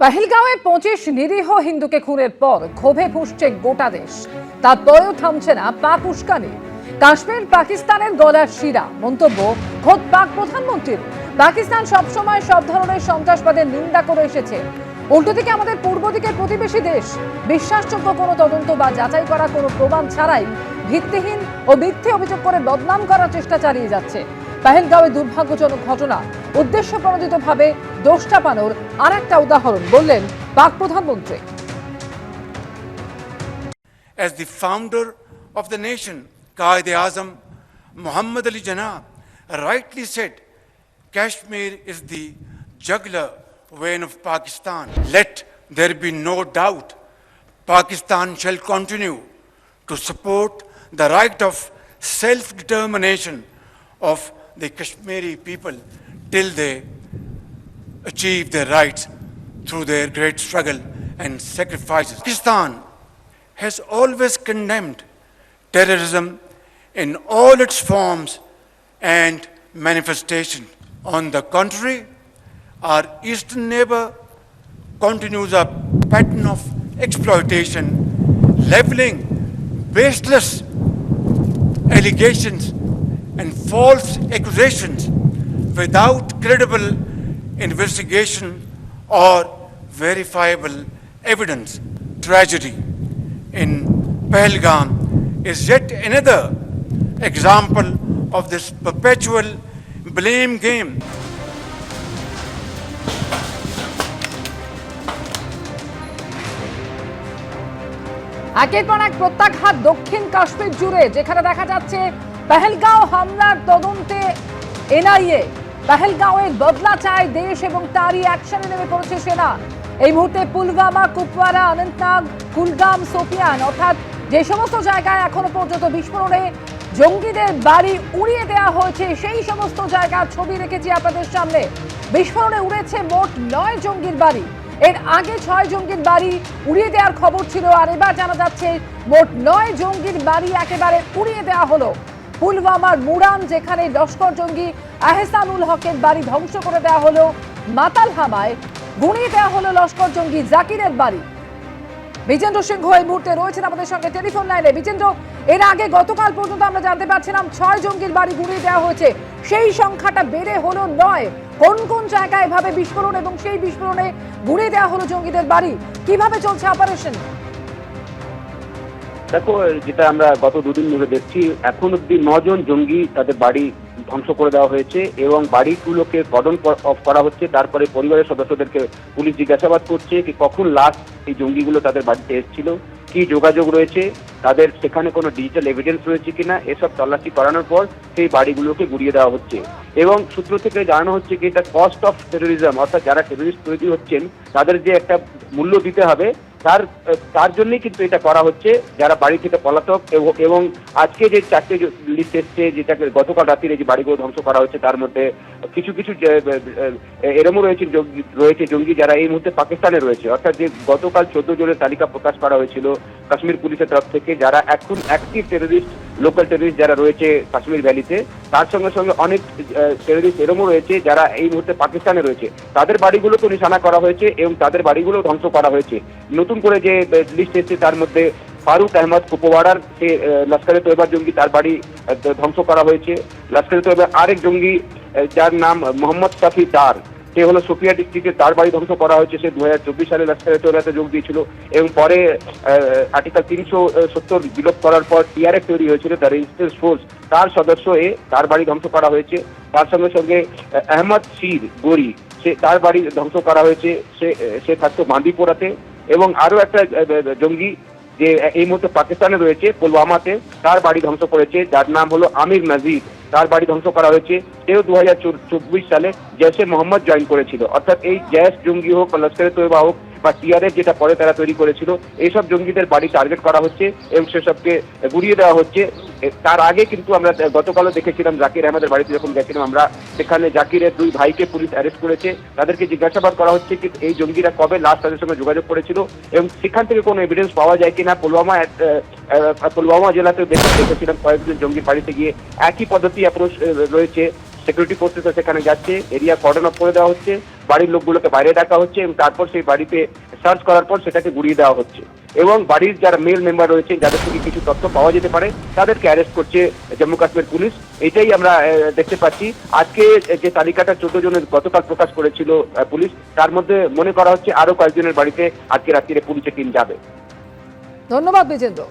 পহেলগাঁওয়ে 25 নিরীহ হিন্দুকে খুনের পর ক্ষোভে ফুঁসছে গোটা দেশ। তারপরেও থামছে না পাক উস্কানি। কাশ্মীর পাকিস্তানের গলার শিরা মন্তব্য খোদ পাক প্রধানমন্ত্রীর। পাকিস্তান সবসময় সব ধরনের সন্ত্রাসবাদের নিন্দা করে এসেছে। উল্টো দিকে আমাদের পূর্ব দিকের প্রতিবেশী দেশ বিশ্বাসযোগ্য কোনো তদন্ত বা যাচাই করা কোনো প্রমাণ ছাড়াই ভিত্তিহীন ও মিথ্যে অভিযোগ করে বদনাম করার চেষ্টা চালিয়ে যাচ্ছে। পহেলগাঁওয়ে দুর্ভাগ্যজনক ঘটনা উদ্দেশ্য প্রণোদিতভাবে দোষ চাপানোর আর একটা উদাহরণ বললেন পাক প্রধানমন্ত্রী। As the founder of the nation, Quaid-e-Azam Muhammad Ali Jinnah rightly said, Kashmir is the jugular vein of Pakistan. Let there be no doubt, Pakistan shall continue to support the right of self-determination of the Kashmiri people till they achieve their rights through their great struggle and sacrifices. Pakistan has always condemned terrorism in all its forms and manifestation. On the contrary, our eastern neighbor continues a pattern of exploitation, leveling baseless allegations and false accusations without credible investigation or verifiable evidence. Tragedy in Pahalgam is yet another example of this perpetual blame game. একের পর এক প্রত্যাঘাত দক্ষিণ কাশ্মীর জুড়ে, যেখানে দেখা যাচ্ছে পহেলগাঁও হামলার তদন্তে এনআইএ। পহেলগাঁওয়ের বদলা চায় দেশ এবং তারই অ্যাকশনে নেমে পড়েছে সেনা। এই মুহূর্তে পুলওয়ামা, কুপওয়ারা, অনন্তনাগ, কুলগাম, সোপিয়ান অর্থাৎ যে সমস্ত জায়গায় এখনো পর্যন্ত বিস্ফোরণে জঙ্গিদের বাড়ি উড়িয়ে দেওয়া হয়েছে সেই সমস্ত জায়গার ছবি রেখেছি আপনাদের সামনে। বিস্ফোরণে উড়েছে মোট 9 জঙ্গির বাড়ি। এর আগে 6 জঙ্গির বাড়ি উড়িয়ে দেওয়ার খবর ছিল, আর এবার জানা যাচ্ছে মোট 9 জঙ্গির বাড়ি একেবারে উড়িয়ে দেওয়া হলো। পুলওয়ামার মুরান, যেখানে লস্কর জঙ্গি আহসানুল হকের বাড়ি ধ্বংস করে দেওয়া হলো। মাতালহামায় গুঁড়িয়ে দেওয়া হলো লস্কর জঙ্গি জাকিরের বাড়ি। বিজেন্দ্র সিংহ এই মুহূর্তে রয়েছেন আমাদের সঙ্গে টেলিফোন লাইনে। বিজেন্দ্র, এর আগে গতকাল পর্যন্ত আমরা জানতে পারছিলাম 6 জঙ্গির বাড়ি গুঁড়িয়ে দেওয়া হয়েছে, সেই সংখ্যাটা বেড়ে হলো 9। কোন কোন জায়গায় এভাবে বিস্ফোরণ এবং সেই বিস্ফোরণে গুঁড়িয়ে দেওয়া হলো জঙ্গিদের বাড়ি, কিভাবে চলছে অপারেশন? দেখো, যেটা আমরা গত দুদিন ধরে দেখছি, এখন অব্দি 9 জন জঙ্গি তাদের বাড়ি ধ্বংস করে দেওয়া হয়েছে এবং বাড়িগুলোকে কর্ডন অফ করা হচ্ছে। তারপরে পরিবারের সদস্যদেরকে পুলিশ জিজ্ঞাসাবাদ করছে কি কখন লাস্ট এই জঙ্গিগুলো তাদের বাড়িতে এসেছিল, কি যোগাযোগ রয়েছে, তাদের সেখানে কোনো ডিজিটাল এভিডেন্স রয়েছে কিনা, এসব তল্লাশি করানোর পর সেই বাড়িগুলোকে গুড়িয়ে দেওয়া হচ্ছে। এবং সূত্র থেকে জানানো হচ্ছে কি এটা কস্ট অফ টেরোরিজম, অর্থাৎ যারা টেরোরিস্ট তৈরি হচ্ছেন তাদের যে একটা মূল্য দিতে হবে তার জন্যই কিন্তু এটা করা হচ্ছে, যারা বাড়ি থেকে পলাতক। এবং আজকে যে 4টে লিস্ট এসছে, যেটাকে গতকাল রাত্রে যে বাড়িগুলো ধ্বংস করা হচ্ছে, তার মধ্যে কিছু কিছু এরমও রয়েছে জঙ্গি যারা এই মুহূর্তে পাকিস্তানে রয়েছে। অর্থাৎ যে গতকাল 14 জনের তালিকা প্রকাশ করা হয়েছিল কাশ্মীর পুলিশের তরফ থেকে, যারা এখন অ্যাক্টিভ টেরোরিস্ট, লোকাল টেরোরিস্ট যারা রয়েছে কাশ্মীর ভ্যালিতে, তার সঙ্গে সঙ্গে অনেক টেরোরিস্ট এরমও রয়েছে যারা এই মুহূর্তে পাকিস্তানে রয়েছে। তাদের বাড়িগুলোকে নিশানা করা হয়েছে এবং তাদের বাড়িগুলো ধ্বংস করা হয়েছে। নতুন করে যে লিস্ট এসেছে তার মধ্যে ফারুক আহমদ কুপওয়াড়ার সে লস্করে তৈবার জঙ্গি, তার বাড়ি ধ্বংস করা হয়েছে। লস্করে তৈবার আরেক জঙ্গি যার নাম মোহাম্মদ শাফি ডার, সে হলো সোফিয়া ডিস্ট্রিক্টে, তার বাড়ি ধ্বংস করা হয়েছে। সে 2024 সালে লস্করে তৈবাতে যোগ দিয়েছিল এবং পরে আর্টিকেল 370 বিলোপ করার পর টিআরএফ তৈরি হয়েছিল, দ্য রেজিস্ট্যান্স ফোর্স, তার সদস্য তার বাড়ি ধ্বংস করা হয়েছে। তার সঙ্গে সঙ্গে আহমদ শির গরি, তার বাড়ি ধ্বংস করা হয়েছে। সে থাকতো বান্দিপোরাতে। এবং আরো একটা জঙ্গি যে এই মুহূর্তে পাকিস্তানে রয়েছে পুলওয়ামাতে, তার বাড়ি ধ্বংস করেছে, যার নাম হলো আমির নাজির, তার বাড়ি ধ্বংস করা হয়েছে। সেও 2024 সালে জৈশে মোহাম্মদ জয়েন করেছিল। অর্থাৎ এই জৈশ জঙ্গি হোক, লস্করে তৈবা হোক বা টিআরএফ যেটা পরে তারা তৈরি করেছিল, এইসব জঙ্গিদের বাড়ি টার্গেট করা হচ্ছে এবং সেসবকে গুড়িয়ে দেওয়া হচ্ছে। তার আগে কিন্তু আমরা গতকালও দেখেছিলাম জাকির আহমেদের বাড়িতে যখন গেছিলাম আমরা, সেখানে জাকিরের 2 ভাইকে পুলিশ অ্যারেস্ট করেছে। তাদেরকে জিজ্ঞাসাবাদ করা হচ্ছে কি এই জঙ্গিরা কবে লাস্ট তাদের সঙ্গে যোগাযোগ করেছিল এবং সেখান থেকে কোনো এভিডেন্স পাওয়া যায় কিনা। পুলওয়ামা জেলাতেও দেখেছিলাম কয়েকজন জঙ্গির বাড়িতে গিয়ে একই পদ্ধতি অ্যাপ্রোচ রয়েছে। সিকিউরিটি ফোর্সেস সেখানে যাচ্ছে, এরিয়া কর্ডন অফ করে দেওয়া হচ্ছে, বাড়ির লোকগুলোকে বাইরে ডাকা হচ্ছে এবং তারপর সেই বাড়িতে সার্চ করার পর সেটাকে গুড়িয়ে দেওয়া হচ্ছে এবং বাড়ির যারা মেল মেম্বার রয়েছে যাদের থেকে কিছু তথ্য পাওয়া যেতে পারে তাদেরকে অ্যারেস্ট করছে জম্মু কাশ্মীর পুলিশ। এটাই আমরা দেখতে পাচ্ছি। আজকে যে তালিকাটা 14 জনের গতকাল প্রকাশ করেছিল পুলিশ, তার মধ্যে মনে করা হচ্ছে আরো কয়েকজনের বাড়িতে আজকে রাত্রিরে পুলিশের টিম যাবে। ধন্যবাদ বিজেন্দ্র।